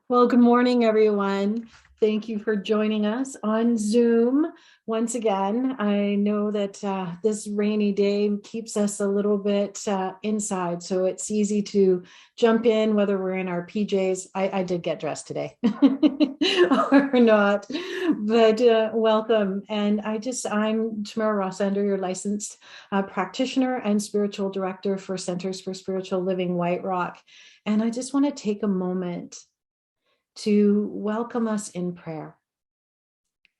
Well, good morning, everyone. Thank you for joining us on Zoom once again. I know that this rainy day keeps us a little bit inside, so it's easy to jump in, whether we're in our PJs. I did get dressed today or not, but welcome. And I'm Tamara Rossander, your licensed practitioner and spiritual director for Centers for Spiritual Living White Rock. And I just want to take a moment to welcome us in prayer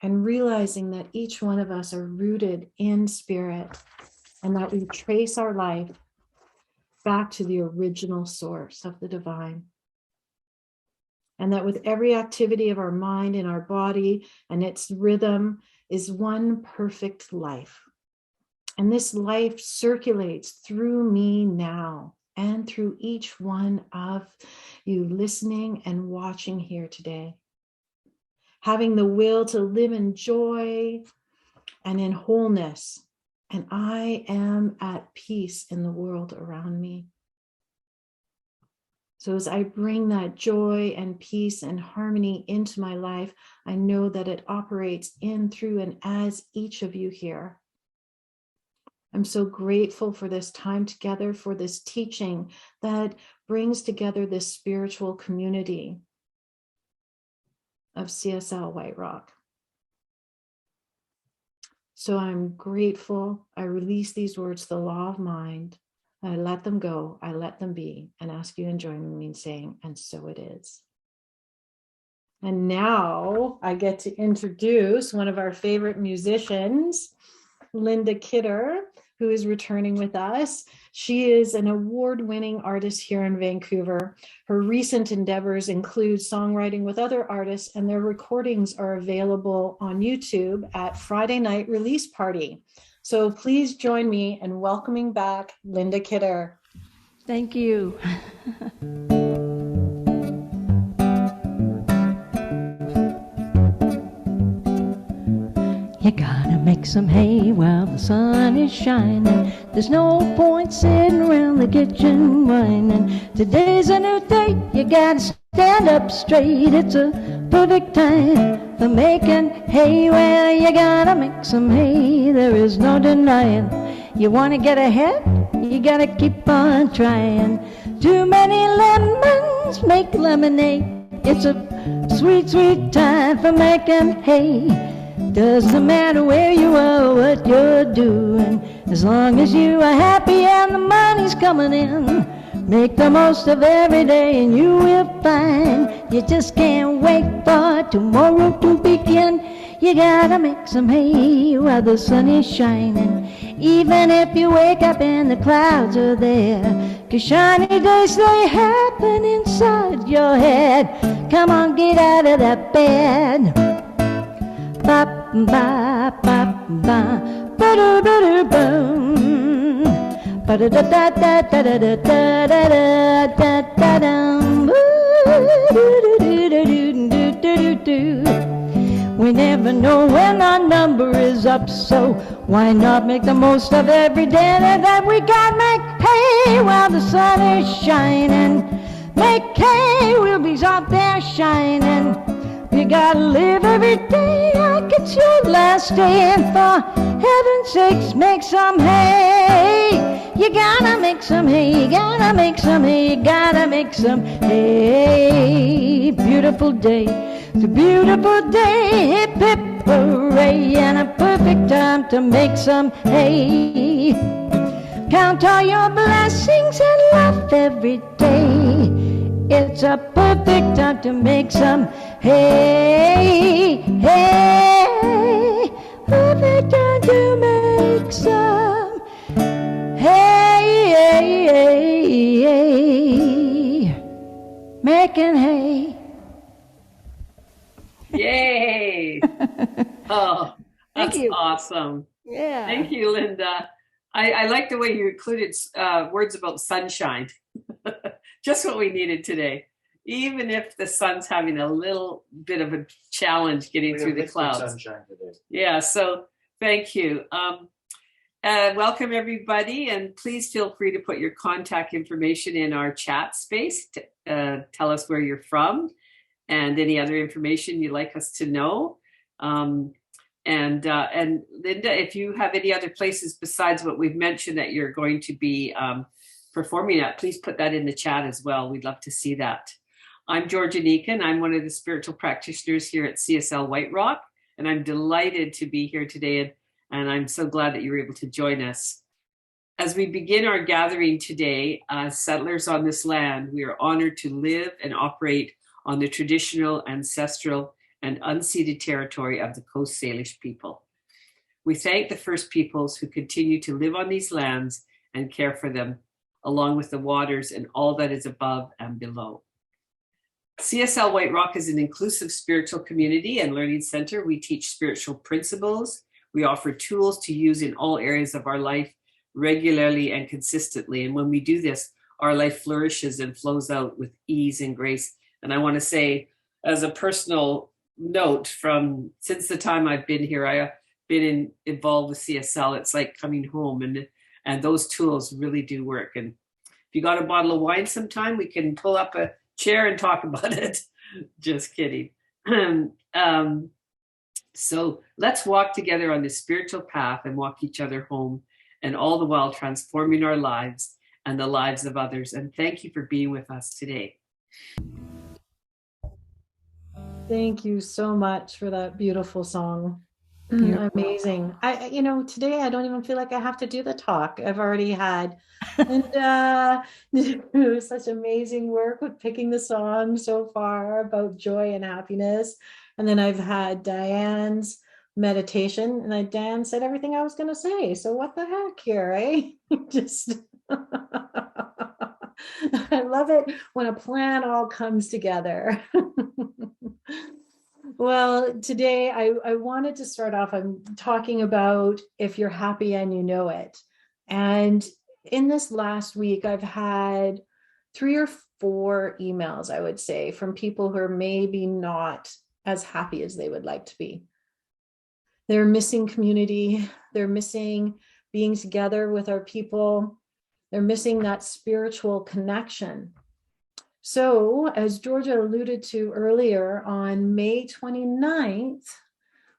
and realizing that each one of us are rooted in spirit and that we trace our life back to the original source of the divine. And that with every activity of our mind and our body and its rhythm is one perfect life. And this life circulates through me now and through each one of you listening and watching here today. Having the will to live in joy and in wholeness, and I am at peace in the world around me. So as I bring that joy and peace and harmony into my life, I know that it operates in, through, and as each of you here. I'm so grateful for this time together, for this teaching that brings together this spiritual community of CSL White Rock. So I'm grateful. I release these words, the law of mind. I let them go. I let them be, and ask you and join me in saying, and so it is. And now I get to introduce one of our favorite musicians, Linda Kidder, who is returning with us. She is an award-winning artist here in Vancouver. Her recent endeavors include songwriting with other artists, and their recordings are available on YouTube at Friday Night Release Party. So please join me in welcoming back Linda Kidder. Thank you. You gotta make some hay while the sun is shining. There's no point sitting around the kitchen whining. Today's a new day, you gotta stand up straight. It's a perfect time for making hay. Well, you gotta make some hay, there is no denying. You wanna get ahead, you gotta keep on trying. Too many lemons make lemonade. It's a sweet, sweet time for making hay. Doesn't matter where you are or what you're doing, as long as you are happy and the money's coming in. Make the most of every day and you will find you just can't wait for tomorrow to begin. You gotta make some hay while the sun is shining, even if you wake up and the clouds are there, 'cause shiny days they happen inside your head. Come on, get out of that bed. Ba ba ba ba ba da da da boom ba da da da da da da da da da da da dum. We never know when our number is up, so why not make the most of every day that we got? Make hay while the sun is shining. Make hay, we'll be out there shining. You gotta live every day like it's your last day, and for heaven's sakes, make some hay. You gotta make some hay, you gotta make some hay, you gotta make some hay. Beautiful day, it's a beautiful day, hip hip hooray, and a perfect time to make some hay. Count all your blessings and laugh every day. It's a perfect time to make some hay, hay. Perfect time to make some hay, hay, hay. Making hay. Yay! Oh, that's awesome. Yeah. Thank you, Linda. I like the way you included words about sunshine. Just what we needed today. Even if the sun's having a little bit of a challenge getting through the clouds. Sunshine today. Yeah, so thank you. Welcome everybody, and please feel free to put your contact information in our chat space to tell us where you're from. and any other information you'd like us to know. And Linda, if you have any other places besides what we've mentioned that you're going to be performing at, please put that in the chat as well. We'd love to see that. I'm Georgia Neekin. I'm one of the spiritual practitioners here at CSL White Rock, and I'm delighted to be here today, and I'm so glad that you were able to join us. As we begin our gathering today, as settlers on this land, we are honored to live and operate on the traditional, ancestral, and unceded territory of the Coast Salish people. We thank the First Peoples who continue to live on these lands and care for them, along with the waters and all that is above and below. CSL White Rock is an inclusive spiritual community and learning center. We teach spiritual principles. We offer tools to use in all areas of our life regularly and consistently. And when we do this, our life flourishes and flows out with ease and grace. And I want to say, as a personal note, from since the time I've been here, I've been involved with CSL. It's like coming home, and those tools really do work. And if you got a bottle of wine sometime, we can pull up a chair and talk about it. Just kidding. So let's walk together on this spiritual path and walk each other home, and all the while transforming our lives and the lives of others. And thank you for being with us today. Thank you so much for that beautiful song. Amazing. Today I don't even feel like I have to do the talk. I've already had such amazing work with picking the song so far about joy and happiness. And then I've had Diane's meditation, and Diane said everything I was going to say. So what the heck here, eh? Just I love it when a plan all comes together. Well, today I wanted to start off, I'm talking about if you're happy and you know it. And in this last week, I've had 3 or 4 emails, I would say, from people who are maybe not as happy as they would like to be. They're missing community. They're missing being together with our people. They're missing that spiritual connection. So, as Georgia alluded to earlier, on May 29th,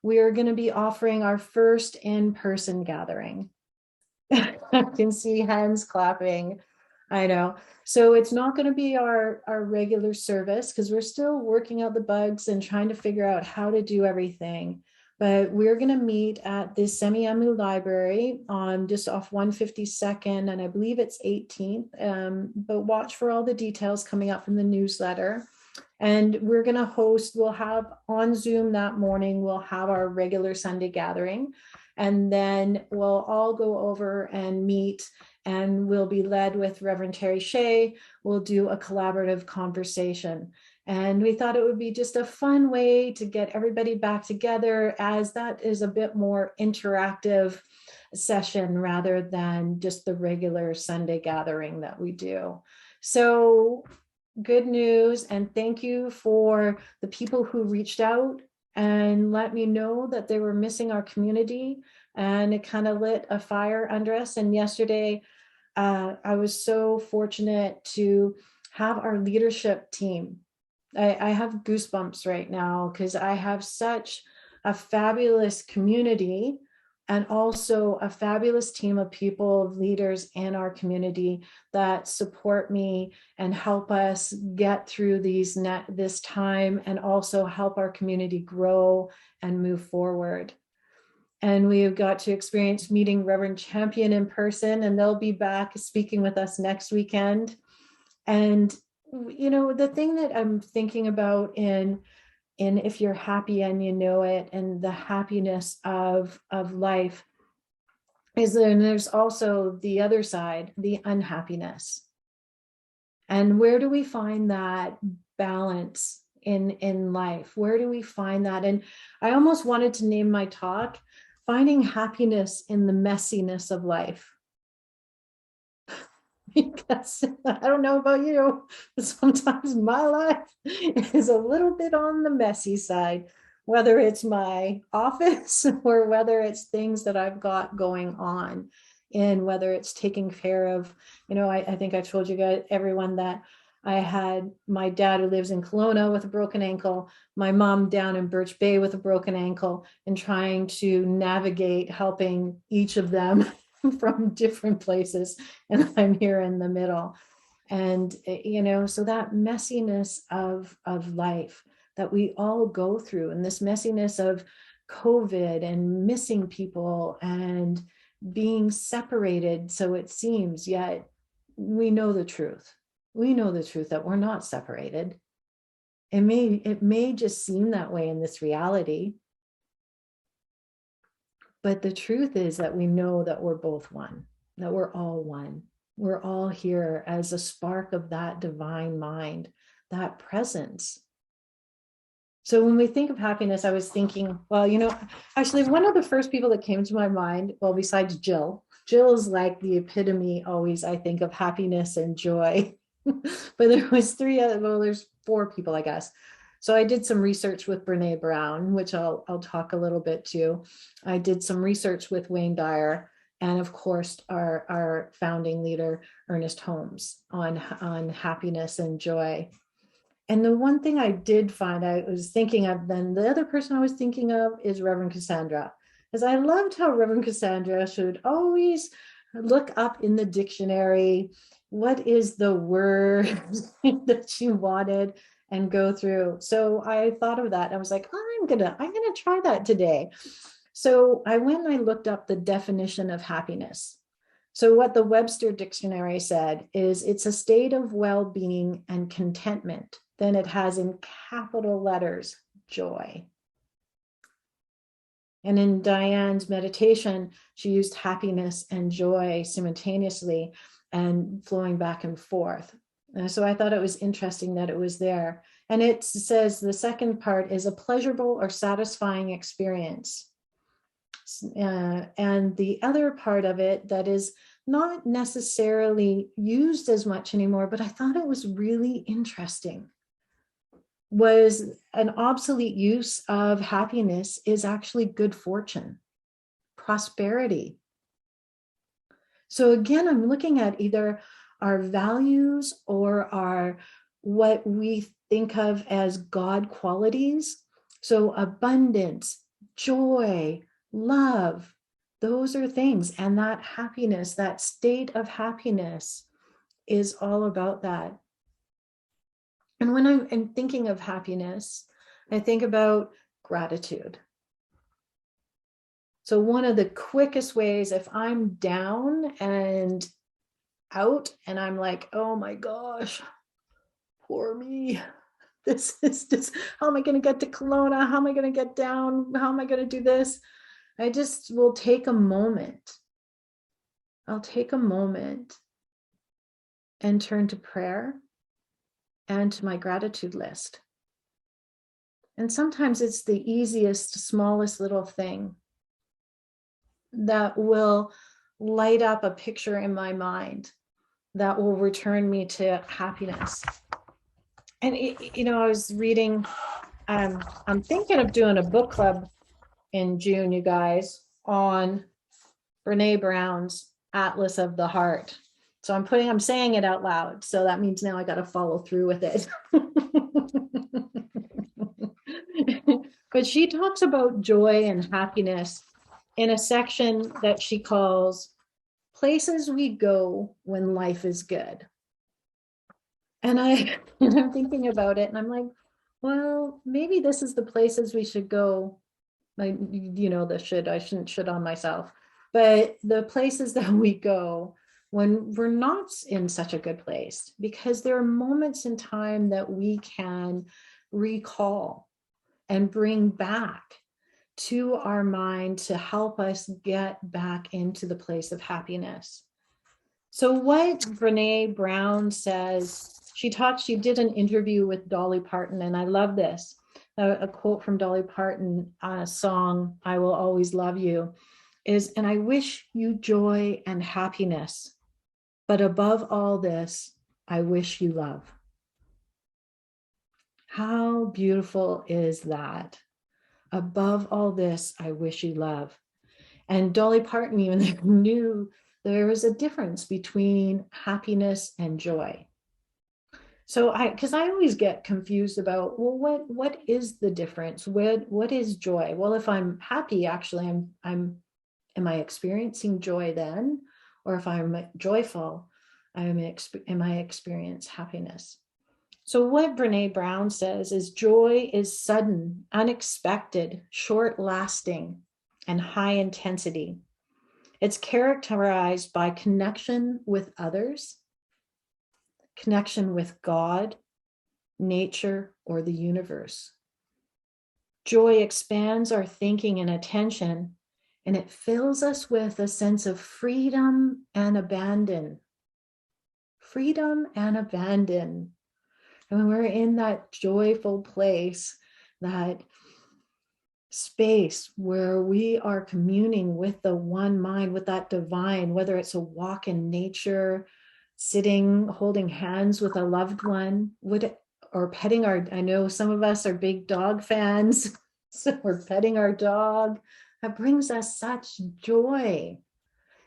we are going to be offering our first in-person gathering. I can see hands clapping. I know. So it's not going to be our regular service, because we're still working out the bugs and trying to figure out how to do everything. But we're going to meet at the Semi-Amu Library on just off 152nd, and I believe it's 18th. But watch for all the details coming up from the newsletter. And we're going to we'll have on Zoom that morning, we'll have our regular Sunday gathering. And then we'll all go over and meet, and we'll be led with Reverend Terry Shea. We'll do a collaborative conversation. And we thought it would be just a fun way to get everybody back together, as that is a bit more interactive session rather than just the regular Sunday gathering that we do. So good news, and thank you for the people who reached out and let me know that they were missing our community, and it kind of lit a fire under us. And yesterday, I was so fortunate to have our leadership team. I have goosebumps right now, because I have such a fabulous community, and also a fabulous team of people, of leaders in our community that support me and help us get through this time, and also help our community grow and move forward. And we've got to experience meeting Reverend Champion in person, and they'll be back speaking with us next weekend. And the thing that I'm thinking about in if you're happy and you know it, and the happiness of life, is then there's also the other side, the unhappiness. And where do we find that balance in life? Where do we find that? And I almost wanted to name my talk, Finding Happiness in the Messiness of Life. Because I don't know about you, but sometimes my life is a little bit on the messy side, whether it's my office or whether it's things that I've got going on, and whether it's taking care of, I think I told you guys, everyone, that I had my dad who lives in Kelowna with a broken ankle, my mom down in Birch Bay with a broken ankle, and trying to navigate helping each of them from different places. And I'm here in the middle. And, so that messiness of life that we all go through, and this messiness of COVID and missing people and being separated, so it seems, yet we know the truth. We know the truth that we're not separated. It may just seem that way in this reality, but the truth is that we know that we're both one, that we're all one. We're all here as a spark of that divine mind, that presence. So when we think of happiness, I was thinking, well, actually one of the first people that came to my mind, well, besides Jill is like the epitome always, I think, of happiness and joy. But there was there's 4 people, I guess. So I did some research with Brene Brown, which I'll talk a little bit to. I did some research with Wayne Dyer, and of course, our founding leader, Ernest Holmes, on happiness and joy. And the one thing I did find, I was thinking of, then the other person I was thinking of is Reverend Cassandra, because I loved how Reverend Cassandra should always look up in the dictionary, what is the word that she wanted, and go through. So I thought of that. I was like, I'm gonna try that today. So I went and I looked up the definition of happiness. So what the Webster Dictionary said is it's a state of well-being and contentment. Then it has in capital letters, joy. And in Diane's meditation, she used happiness and joy simultaneously and flowing back and forth. And so I thought it was interesting that it was there. And it says the second part is a pleasurable or satisfying experience. And the other part of it that is not necessarily used as much anymore, but I thought it was really interesting, was an obsolete use of happiness is actually good fortune, prosperity. So again, I'm looking at either our values or what we think of as God qualities. So abundance, joy, love, those are things. And that happiness, that state of happiness is all about that. And when I'm thinking of happiness, I think about gratitude. So one of the quickest ways, if I'm down and out and I'm like, oh my gosh, poor me. This is just, how am I going to get to Kelowna? How am I going to get down? How am I going to do this? I just will take a moment. I'll take a moment and turn to prayer and to my gratitude list. And sometimes it's the easiest, smallest little thing that will light up a picture in my mind that will return me to happiness. And, I was reading, I'm thinking of doing a book club in June, you guys, on Brene Brown's Atlas of the Heart. So I'm saying it out loud. So that means now I got to follow through with it. But she talks about joy and happiness in a section that she calls Places We Go When Life is Good. And I'm thinking about it and I'm like, well, maybe this is the places we should go. Like, I shouldn't shit on myself, but the places that we go when we're not in such a good place, because there are moments in time that we can recall and bring back to our mind to help us get back into the place of happiness. So what Brene Brown says, she did an interview with Dolly Parton, and I love this. A quote from Dolly Parton, song, I Will Always Love You, is, and I wish you joy and happiness, but above all this, I wish you love. How beautiful is that? Above all this, I wish you love. And Dolly Parton even knew there was a difference between happiness and joy. So because I always get confused about, well, what is the difference? What is joy? Well, if I'm happy, actually, am I experiencing joy then? Or if I'm joyful, am I experience happiness? So what Brene Brown says is joy is sudden, unexpected, short lasting, and high intensity. It's characterized by connection with others, connection with God, nature, or the universe. Joy expands our thinking and attention, and it fills us with a sense of freedom and abandon. Freedom and abandon. And when we're in that joyful place, that space where we are communing with the one mind, with that divine, whether it's a walk in nature, sitting, holding hands with a loved one, or petting I know some of us are big dog fans, so we're petting our dog. That brings us such joy.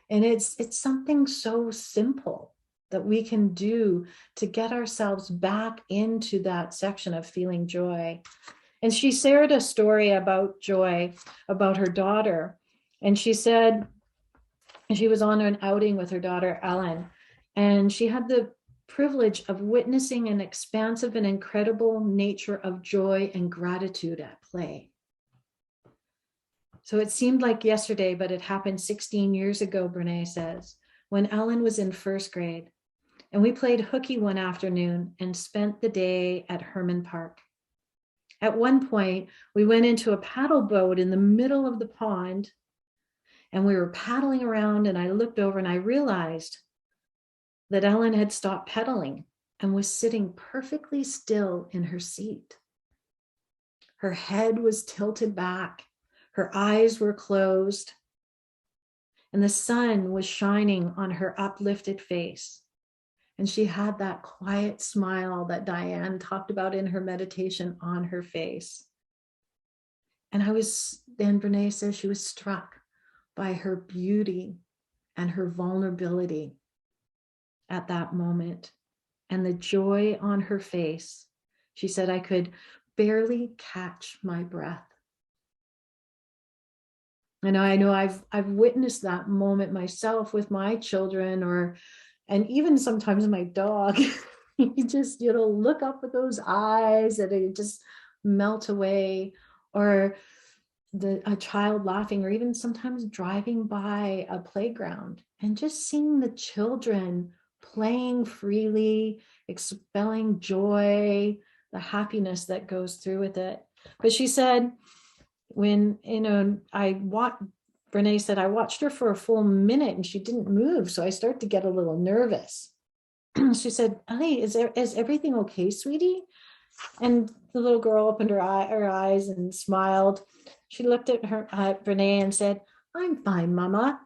And it's something so simple that we can do to get ourselves back into that section of feeling joy. And she shared a story about joy, about her daughter. And she said she was on an outing with her daughter, Ellen, and she had the privilege of witnessing an expansive and incredible nature of joy and gratitude at play. So it seemed like yesterday, but it happened 16 years ago, Brene says, when Ellen was in first grade. And we played hooky one afternoon and spent the day at Herman Park. At one point, we went into a paddle boat in the middle of the pond, and we were paddling around, and I looked over and I realized that Ellen had stopped pedaling and was sitting perfectly still in her seat. Her head was tilted back, her eyes were closed, and the sun was shining on her uplifted face. And she had that quiet smile that Diane talked about in her meditation on her face. And then Brene says she was struck by her beauty and her vulnerability at that moment and the joy on her face. She said, I could barely catch my breath. And I know I've witnessed that moment myself with my children, and even sometimes my dog. You just, look up with those eyes and it just melt away, or a child laughing, or even sometimes driving by a playground and just seeing the children playing freely, expelling joy, the happiness that goes through with it. But she said, when, Brene said, I watched her for a full minute and she didn't move. So I started to get a little nervous. She said, Ellie, is everything okay, sweetie? And the little girl opened her eyes and smiled. She looked at Brene and said, I'm fine, Mama.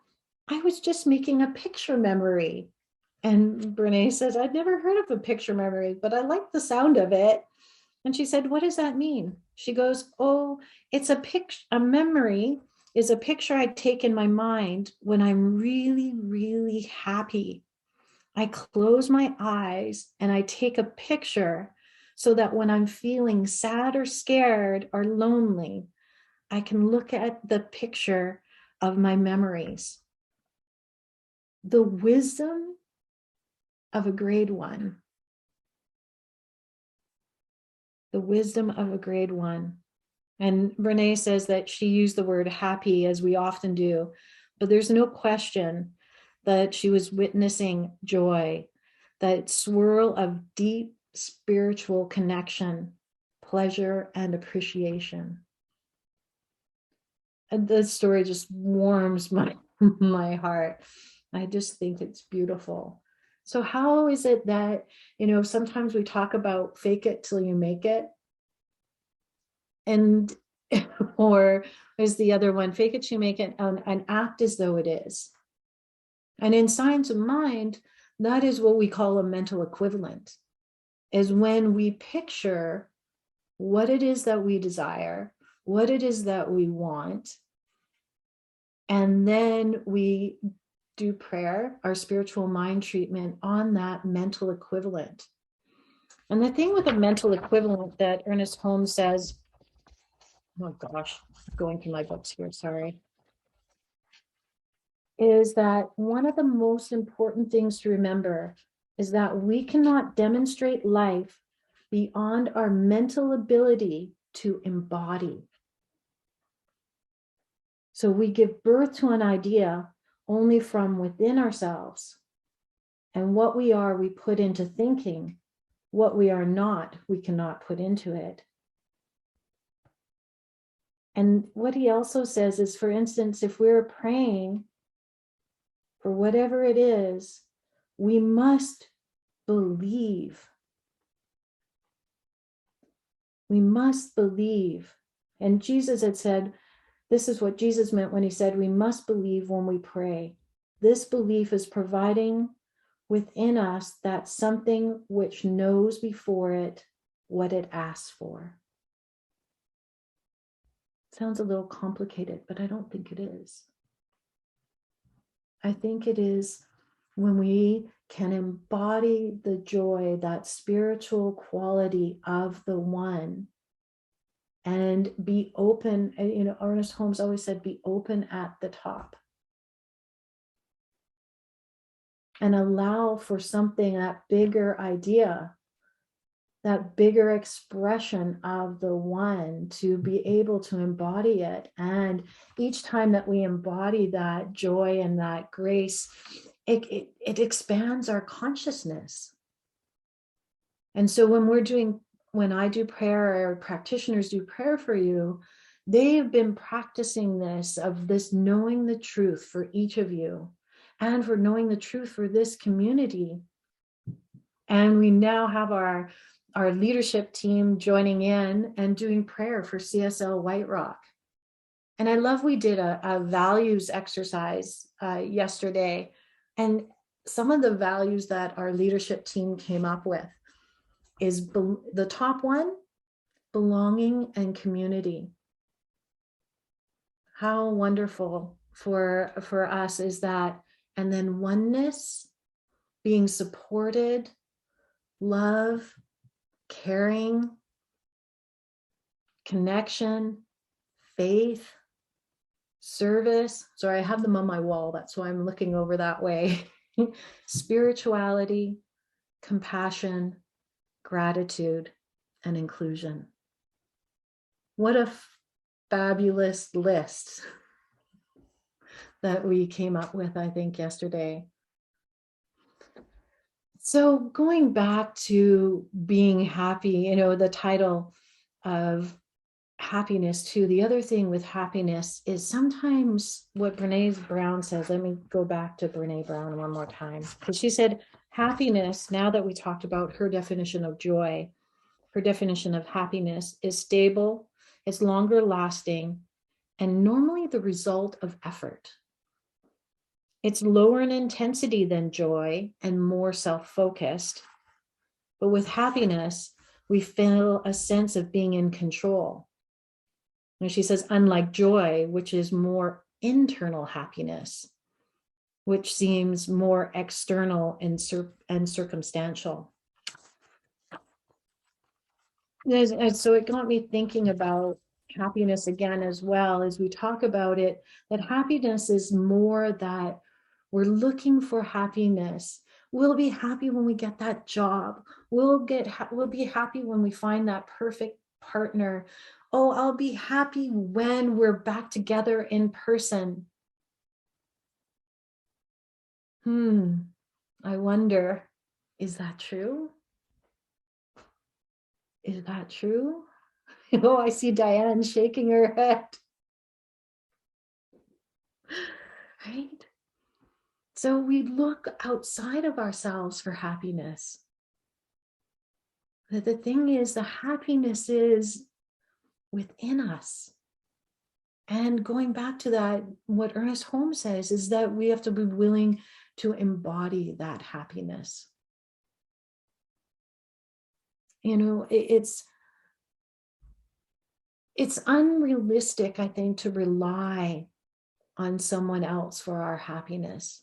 I was just making a picture memory. And Brene says, I'd never heard of a picture memory, but I like the sound of it. And she said, what does that mean? She goes, oh, it's a memory is a picture I take in my mind when I'm really, really happy. I close my eyes and I take a picture so that when I'm feeling sad or scared or lonely, I can look at the picture of my memories. The wisdom of a grade one. The wisdom of a grade one. And Brene says that she used the word happy, as we often do, but there's no question that she was witnessing joy, that swirl of deep spiritual connection, pleasure, and appreciation. And this story just warms my heart. I just think it's beautiful. So how is it that, sometimes we talk about fake it till you make it? And, or is the other one, fake it till you make it, and act as though it is. And in science of mind, that is what we call a mental equivalent, is when we picture what it is that we desire, what it is that we want, and then we do prayer, our spiritual mind treatment on that mental equivalent. And the thing with a mental equivalent that Ernest Holmes says, oh gosh, I'm going through my books here, sorry, is that one of the most important things to remember is that we cannot demonstrate life beyond our mental ability to embody. So we give birth to an idea only from within ourselves. And what we are, we put into thinking. What we are not, we cannot put into it. And what he also says is, for instance, if we're praying for whatever it is, we must believe. We must believe. And Jesus had said, this is what Jesus meant when he said, we must believe when we pray. This belief is providing within us that something which knows before it what it asks for. Sounds a little complicated, but I don't think it is. I think it is when we can embody the joy, that spiritual quality of the one, and be open. You know, Ernest Holmes always said, be open at the top. And allow for something, that bigger idea, that bigger expression of the one, to be able to embody it. And each time that we embody that joy and that grace, it expands our consciousness. And so when I do prayer, or practitioners do prayer for you, they have been practicing this, of this knowing the truth for each of you, and for knowing the truth for this community. And we now have our leadership team joining in and doing prayer for CSL White Rock. And I love, we did a values exercise yesterday. And some of the values that our leadership team came up with is the top one, belonging and community. How wonderful for us is that. And then oneness, being supported, love, caring, connection, faith, service. Sorry, I have them on my wall. That's why I'm looking over that way. Spirituality, compassion, gratitude, and inclusion. What a fabulous list that we came up with, I think, yesterday. So going back to being happy, you know, the title of happiness too, the other thing with happiness is sometimes what Brene Brown says. Let me go back to Brene Brown one more time, because she said happiness, now that we talked about her definition of joy, her definition of happiness is stable, it's longer lasting, and normally the result of effort. It's lower in intensity than joy and more self-focused. But with happiness, we feel a sense of being in control. And she says, unlike joy, which is more internal happiness, which seems more external and circumstantial. And so it got me thinking about happiness again, as well as we talk about it, that happiness is more that we're looking for happiness. We'll be happy when we get that job. We'll be happy when we find that perfect partner. Oh, I'll be happy when we're back together in person. I wonder, is that true? Is that true? Oh, I see Diane shaking her head. Right? So we look outside of ourselves for happiness. But the thing is, the happiness is within us. And going back to that, what Ernest Holmes says is that we have to be willing to embody that happiness. You know, it's unrealistic, I think, to rely on someone else for our happiness.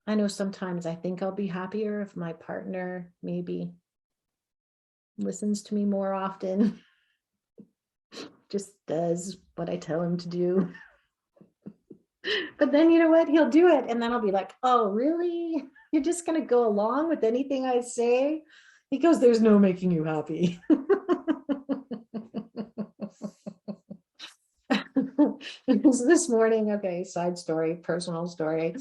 I know sometimes I think I'll be happier if my partner maybe listens to me more often, just does what I tell him to do. But then you know what? He'll do it. And then I'll be like, oh, really? You're just going to go along with anything I say? He goes, there's no making you happy. This morning, okay, side story, personal story.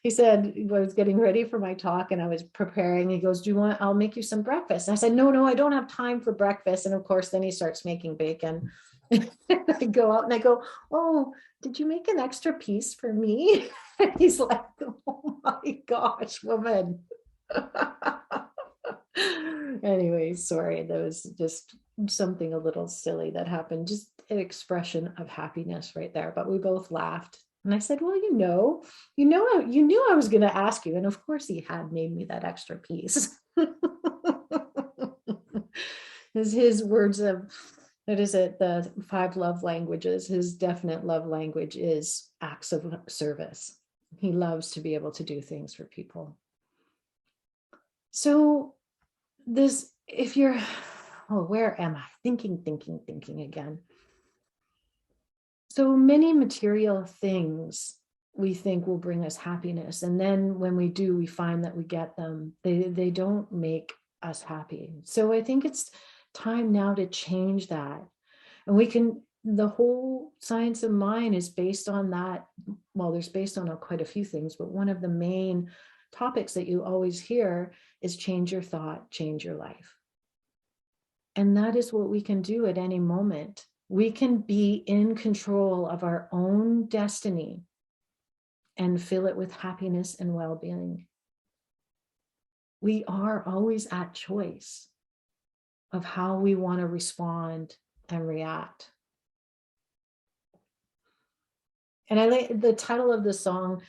He said, I was getting ready for my talk and I was preparing. He goes, do you want, I'll make you some breakfast. And I said, no, I don't have time for breakfast. And of course, then he starts making bacon. I go out and I go, oh, did you make an extra piece for me? And he's like, oh my gosh, woman. Anyway, sorry, that was just something a little silly that happened, just an expression of happiness right there, but we both laughed. And I said, well, you knew I was going to ask you. And of course he had made me that extra piece. His words of, what is it, the 5 love languages, his definite love language is acts of service. He loves to be able to do things for people. So this, if you're, oh, where am I? Thinking again. So many material things we think will bring us happiness. And then when we do, we find that we get them. They don't make us happy. So I think it's time now to change that. And we can, the whole science of mind is based on that. Well, there's based on quite a few things, but one of the main topics that you always hear is change your thought, change your life. And that is what we can do at any moment. We can be in control of our own destiny and fill it with happiness and well-being. We are always at choice of how we want to respond and react. And I like the title of the song,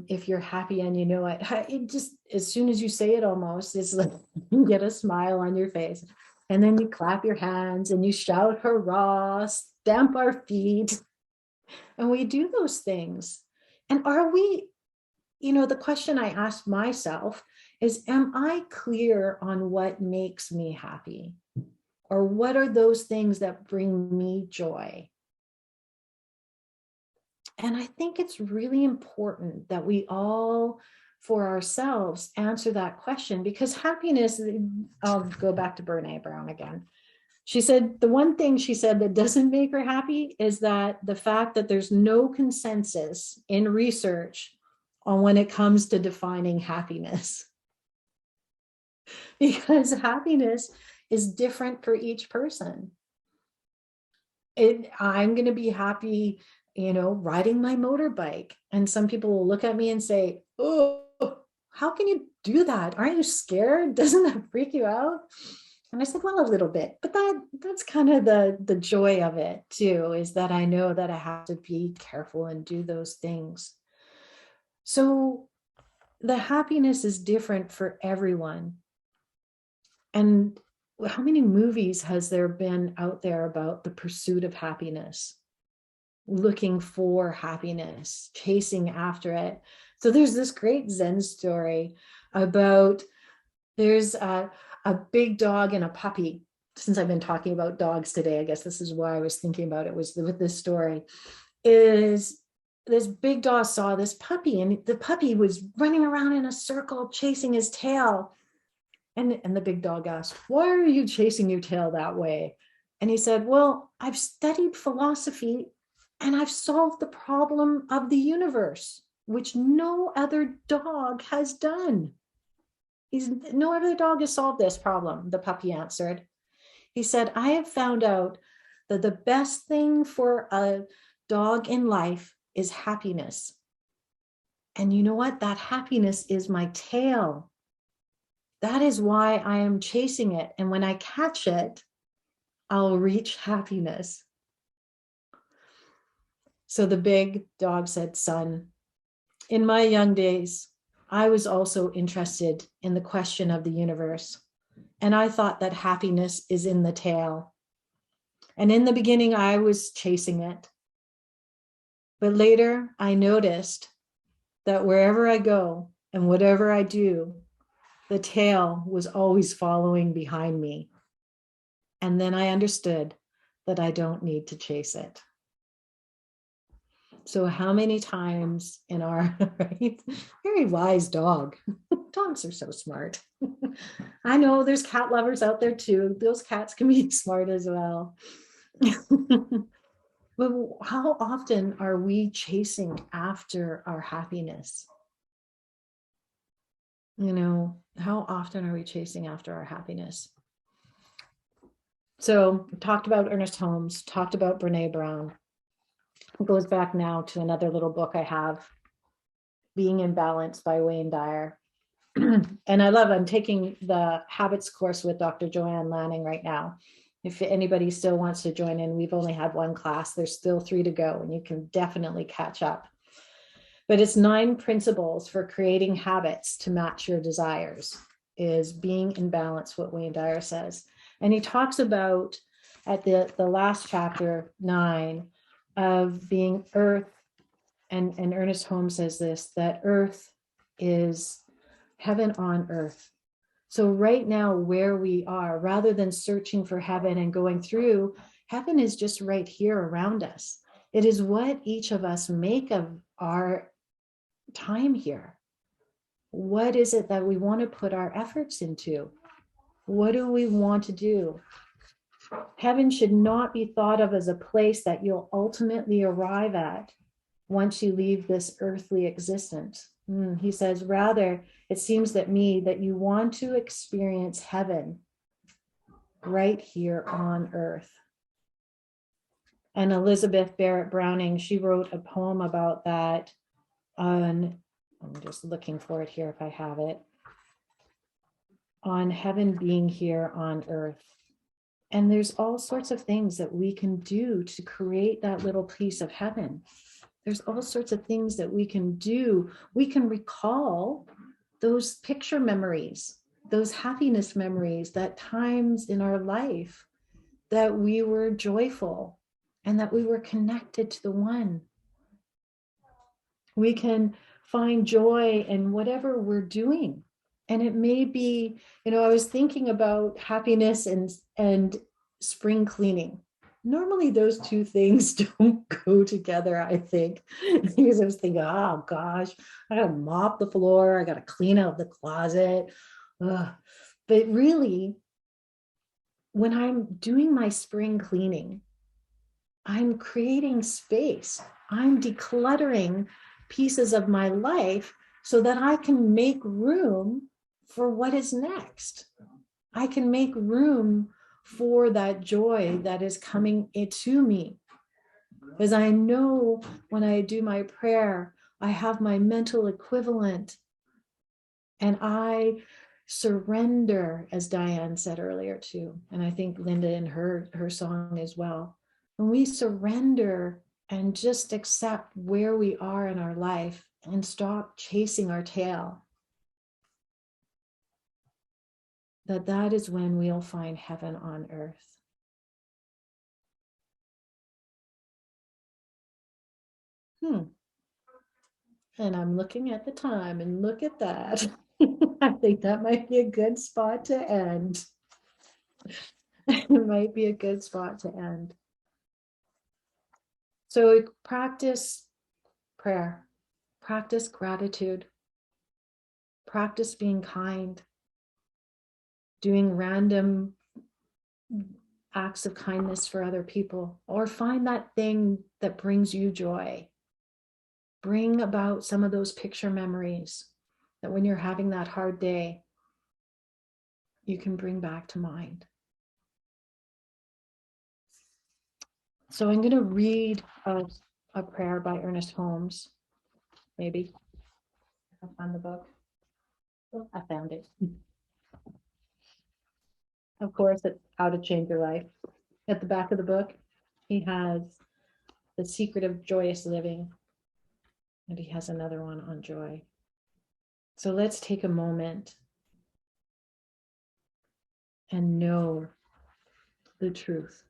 if you're happy and you know it just, as soon as you say it almost, it's like you get a smile on your face. And then you clap your hands and you shout, hurrah, stamp our feet. And we do those things. And are we, the question I asked myself is, am I clear on what makes me happy? Or what are those things that bring me joy? And I think it's really important that we all, for ourselves, answer that question, because happiness, I'll go back to Brene Brown again. She said, the one thing she said that doesn't make her happy is that the fact that there's no consensus in research on when it comes to defining happiness. Because happiness is different for each person. I'm going to be happy, riding my motorbike. And some people will look at me and say, oh, how can you do that? Aren't you scared? Doesn't that freak you out? And I said, well, a little bit, but that's kind of the joy of it too, is that I know that I have to be careful and do those things. So the happiness is different for everyone. And how many movies has there been out there about the pursuit of happiness, looking for happiness, chasing after it? So there's this great Zen story about, there's a big dog and a puppy. Since I've been talking about dogs today, I guess this is why I was thinking about it, was with this story, is this big dog saw this puppy, and the puppy was running around in a circle chasing his tail. And the big dog asked, why are you chasing your tail that way? And he said, well, I've studied philosophy and I've solved the problem of the universe, which no other dog has done. No other dog has solved this problem, the puppy answered. He said, I have found out that the best thing for a dog in life is happiness. And you know what? That happiness is my tail. That is why I am chasing it. And when I catch it, I'll reach happiness. So the big dog said, son, in my young days, I was also interested in the question of the universe. And I thought that happiness is in the tail. And in the beginning, I was chasing it. But later, I noticed that wherever I go and whatever I do, the tail was always following behind me. And then I understood that I don't need to chase it. So how many times in our, right? Very wise dog. Dogs are so smart. I know there's cat lovers out there too. Those cats can be smart as well. But how often are we chasing after our happiness? You know, how often are we chasing after our happiness? So we talked about Ernest Holmes, talked about Brene Brown. It goes back now to another little book I have, Being in Balance by Wayne Dyer. And I'm taking the habits course with Dr. Joanne Lanning right now. If anybody still wants to join in, we've only had one class. There's still 3 to go, and you can definitely catch up. But it's 9 principles for creating habits to match your desires, is being in balance, what Wayne Dyer says. And he talks about at the last chapter 9 of being earth. And Ernest Holmes says this, that earth is heaven on earth. So right now where we are, rather than searching for heaven and going through, heaven is just right here around us. It is what each of us make of our time here. What is it that we want to put our efforts into? What do we want to do? Heaven should not be thought of as a place that you'll ultimately arrive at once you leave this earthly existence. He says, rather, it seems that you want to experience heaven right here on earth. And Elizabeth Barrett Browning, she wrote a poem about that on, I'm just looking for it here if I have it, on heaven being here on earth. And there's all sorts of things that we can do to create that little piece of heaven. There's all sorts of things that we can do. We can recall those picture memories, those happiness memories, that times in our life that we were joyful and that we were connected to the one. We can find joy in whatever we're doing. And it may be, I was thinking about happiness and spring cleaning. Normally those 2 things don't go together, I think, because I was thinking, oh gosh, I gotta mop the floor, I gotta clean out the closet. Ugh. But really, when I'm doing my spring cleaning, I'm creating space. I'm decluttering pieces of my life so that I can make room for what is next. I can make room for that joy that is coming into me. Because I know when I do my prayer, I have my mental equivalent and I surrender, as Diane said earlier too. And I think Linda in her song as well. When we surrender and just accept where we are in our life and stop chasing our tail, that is when we'll find heaven on earth. And I'm looking at the time and look at that. I think that might be a good spot to end. It might be a good spot to end. So practice prayer, practice gratitude, practice being kind, doing random acts of kindness for other people, or find that thing that brings you joy. Bring about some of those picture memories that when you're having that hard day, you can bring back to mind. So I'm going to read a prayer by Ernest Holmes, maybe. I found the book. Oh, I found it. Of course, it's How to Change Your Life. At the back of the book, he has The Secret of Joyous Living, and he has another one on joy. So let's take a moment and know the truth.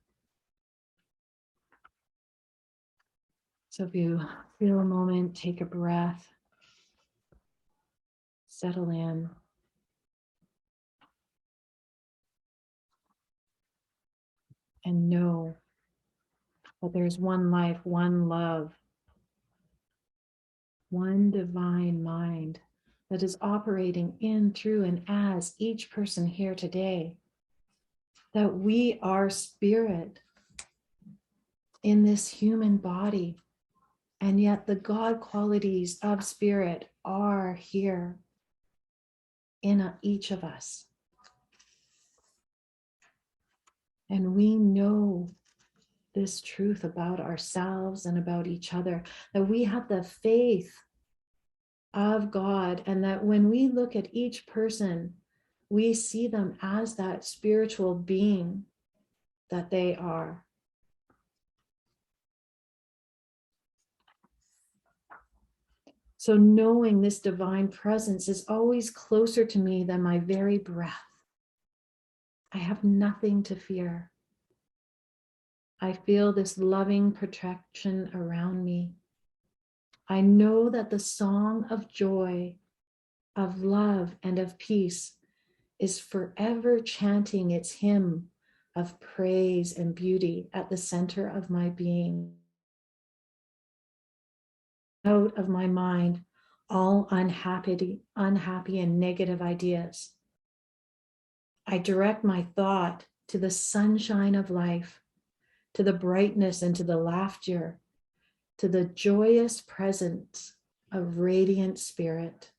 So if you feel a moment, take a breath, settle in. and know that there's one life, one love, one divine mind that is operating in, through, and as each person here today. That we are spirit in this human body, and yet the God qualities of spirit are here in each of us. And we know this truth about ourselves and about each other, that we have the faith of God, and that when we look at each person, we see them as that spiritual being that they are. So knowing this divine presence is always closer to me than my very breath. I have nothing to fear. I feel this loving protection around me. I know that the song of joy, of love, and of peace is forever chanting its hymn of praise and beauty at the center of my being. Out of my mind all unhappy and negative ideas. I direct my thought to the sunshine of life, to the brightness and to the laughter, to the joyous presence of radiant spirit.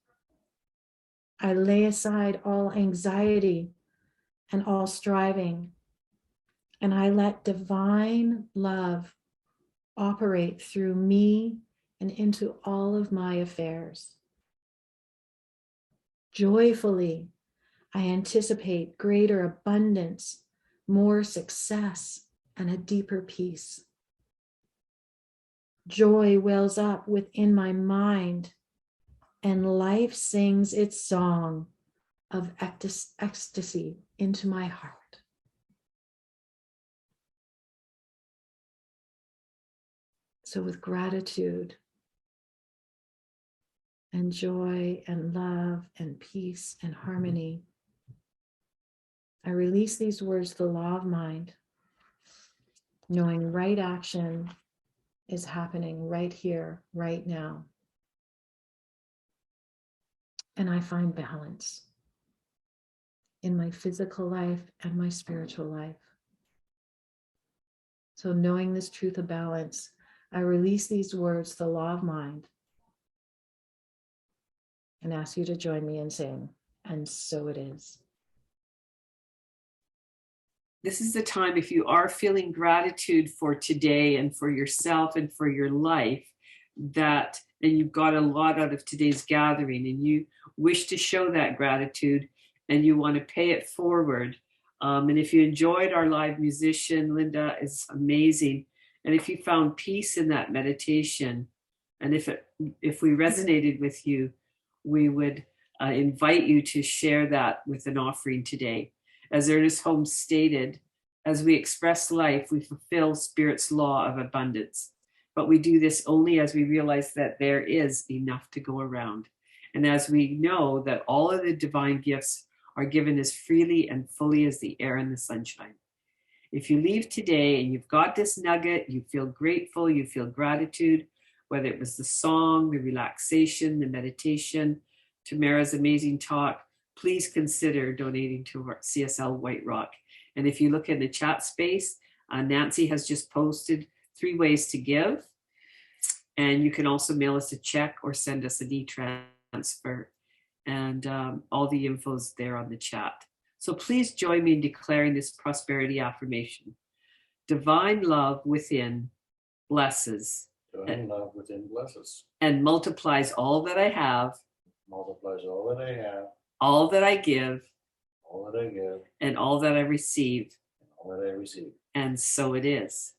I lay aside all anxiety and all striving, and I let divine love operate through me and into all of my affairs. Joyfully, I anticipate greater abundance, more success, and a deeper peace. Joy wells up within my mind, and life sings its song of ecstasy into my heart. So with gratitude and joy and love and peace and harmony, I release these words, the law of mind, knowing right action is happening right here, right now. And I find balance in my physical life and my spiritual life. So knowing this truth of balance, I release these words, the law of mind, and ask you to join me in saying, and so it is. This is the time, if you are feeling gratitude for today and for yourself and for your life, that, and you've got a lot out of today's gathering and you wish to show that gratitude and you want to pay it forward. And if you enjoyed our live musician, Linda is amazing. And if you found peace in that meditation, and if we resonated with you, we would invite you to share that with an offering today. As Ernest Holmes stated, as we express life, we fulfill Spirit's law of abundance. But we do this only as we realize that there is enough to go around. And as we know that all of the divine gifts are given as freely and fully as the air and the sunshine. If you leave today and you've got this nugget, you feel grateful, you feel gratitude, whether it was the song, the relaxation, the meditation, Tamara's amazing talk, please consider donating to our CSL White Rock. And if you look in the chat space, Nancy has just posted 3 ways to give. And you can also mail us a check or send us an e-transfer. And all the info is there on the chat. So please join me in declaring this prosperity affirmation. Divine love within blesses. Divine love within blesses. And multiplies all that I have. Multiplies all that I have. All that I give. All that I give. And all that I receive. And all that I receive. And so it is.